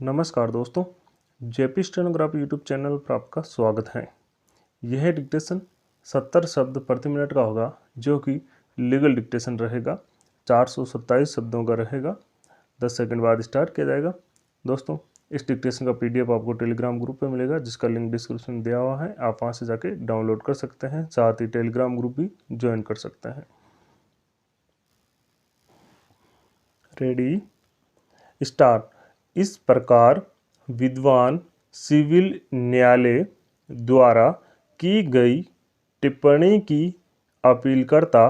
नमस्कार दोस्तों, JP stenography YouTube channel पर आपका स्वागत है। यह डिक्टेशन 70 शब्द प्रति मिनट का होगा, जो कि लीगल डिक्टेशन रहेगा। 427 शब्दों का रहेगा। 10 सेकंड बाद स्टार्ट किया जाएगा। दोस्तों, इस डिक्टेशन का पीडीएफ आपको टेलीग्राम ग्रुप पे मिलेगा, जिसका लिंक डिस्क्रिप्शन में दिया हुआ है। आप वहाँ से जाके डाउनलोड कर सकते हैं, साथ ही टेलीग्राम ग्रुप भी ज्वाइन कर सकते हैं। Ready, start. इस प्रकार विद्वान सिविल न्यायालय द्वारा की गई टिप्पणी की अपीलकर्ता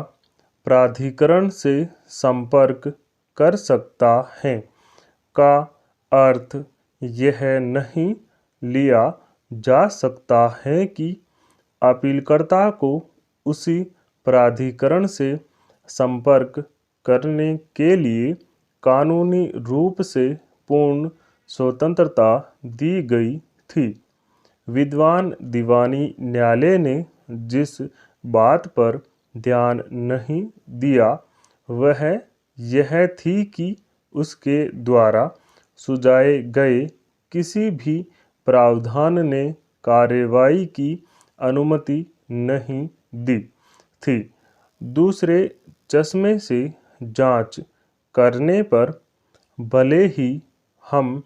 प्राधिकरण से संपर्क कर सकता है का अर्थ यह नहीं लिया जा सकता है कि अपीलकर्ता को उसी प्राधिकरण से संपर्क करने के लिए कानूनी रूप से पूर्ण स्वतंत्रता दी गई थी। विद्वान दीवानी न्यायालय ने जिस बात पर ध्यान नहीं दिया वह यह थी कि उसके द्वारा सुझाए गए किसी भी प्रावधान ने कार्रवाई की अनुमति नहीं दी थी। दूसरे चश्मे से जांच करने पर भले ही हम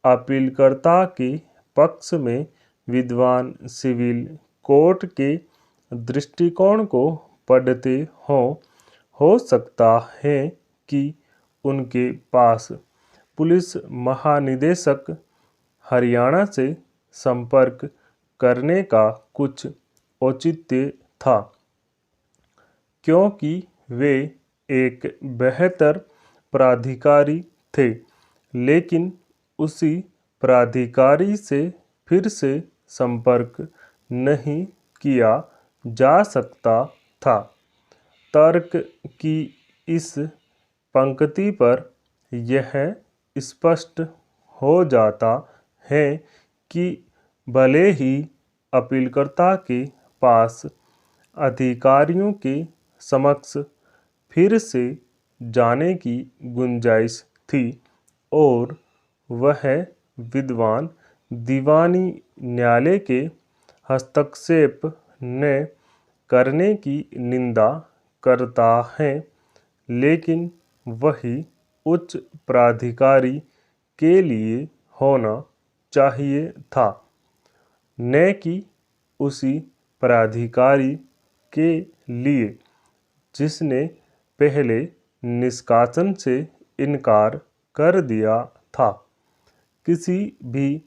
अपीलकर्ता के पक्ष में विद्वान सिविल कोर्ट के दृष्टिकोण को पढ़ते हो सकता है कि उनके पास पुलिस महानिदेशक हरियाणा से संपर्क करने का कुछ औचित्य था, क्योंकि वे एक बेहतर प्राधिकारी थे, लेकिन उसी प्राधिकारी से फिर से संपर्क नहीं किया जा सकता था। तर्क की इस पंक्ति पर यह स्पष्ट हो जाता है कि भले ही अपीलकर्ता के पास अधिकारियों के समक्ष फिर से जाने की गुंजाइश थी और वह विद्वान दीवानी न्यायालय के हस्तक्षेप न करने की निंदा करता है, लेकिन वही उच्च प्राधिकारी के लिए होना चाहिए था, न कि उसी प्राधिकारी के लिए जिसने पहले निष्कासन से इनकार कर दिया था। किसी भी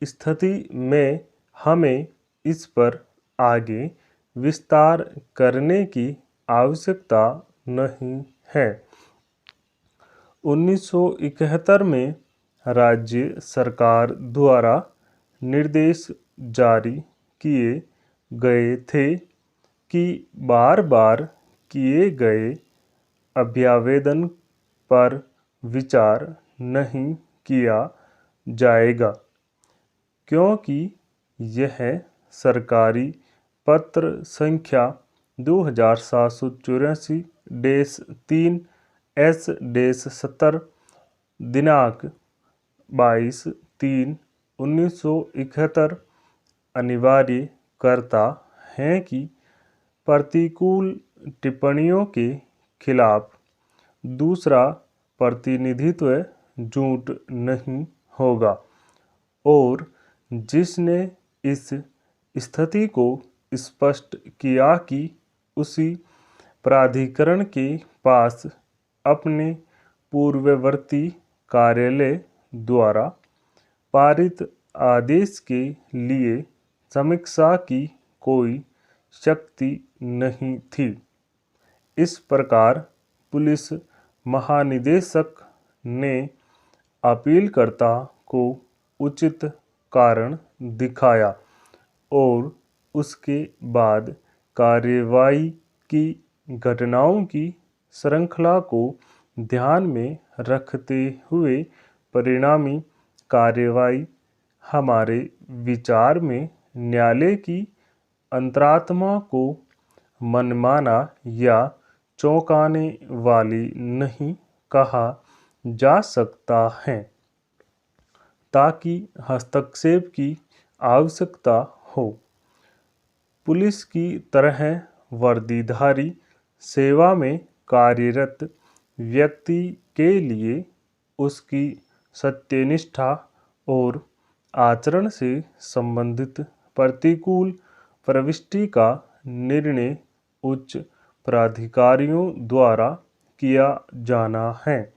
स्थिति में हमें इस पर आगे विस्तार करने की आवश्यकता नहीं है। 1971 में राज्य सरकार द्वारा निर्देश जारी किए गए थे कि बार-बार किए गए अभ्यावेदन पर विचार नहीं किया जाएगा, क्योंकि यह सरकारी पत्र संख्या 2784-3/17 दिनांक 22/3/1971 अनिवार्य करता है कि प्रतिकूल टिप्पणियों के खिलाफ दूसरा प्रतिनिधित्व झूठ नहीं होगा, और जिसने इस स्थिति को स्पष्ट किया कि उसी प्राधिकरण के पास अपने पूर्ववर्ती कार्यालय द्वारा पारित आदेश के लिए समीक्षा की कोई शक्ति नहीं थी। इस प्रकार पुलिस महानिदेशक ने अपीलकर्ता को उचित कारण दिखाया और उसके बाद कार्रवाई की घटनाओं की श्रृंखला को ध्यान में रखते हुए परिणामी कार्रवाई हमारे विचार में न्यायालय की अंतरात्मा को मनमाना या चौंकाने वाली नहीं कहा जा सकता है। ताकि हस्तक्षेप की आवश्यकता हो। पुलिस की तरह वर्दीधारी सेवा में कार्यरत व्यक्ति के लिए उसकी सत्यनिष्ठा और आचरण से संबंधित प्रतिकूल प्रविष्टि का निर्णय उच्च प्राधिकारियों द्वारा किया जाना है,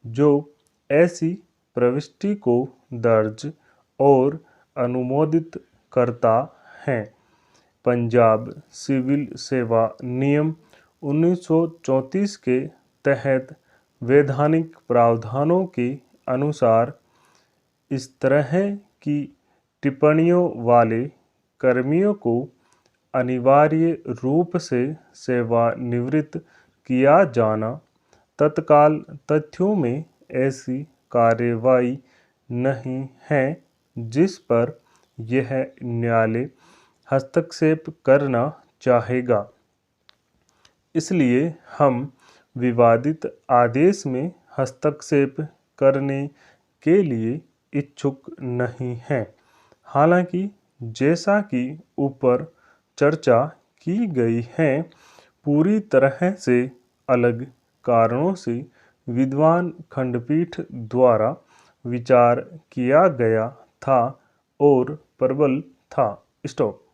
जो ऐसी प्रविष्टि को दर्ज और अनुमोदित करता है। पंजाब सिविल सेवा नियम 1934 के तहत वैधानिक प्रावधानों के अनुसार इस तरह की टिप्पणियों वाले कर्मियों को अनिवार्य रूप से सेवानिवृत्त किया जाना। तत्काल तथ्यों में ऐसी कार्रवाई नहीं है जिस पर यह न्यायालय हस्तक्षेप करना चाहेगा। इसलिए हम विवादित आदेश में हस्तक्षेप करने के लिए इच्छुक नहीं हैं। हालांकि जैसा कि ऊपर चर्चा की गई है, पूरी तरह से अलग कारणों से विद्वान खंडपीठ द्वारा विचार किया गया था और प्रबल था। स्टॉप।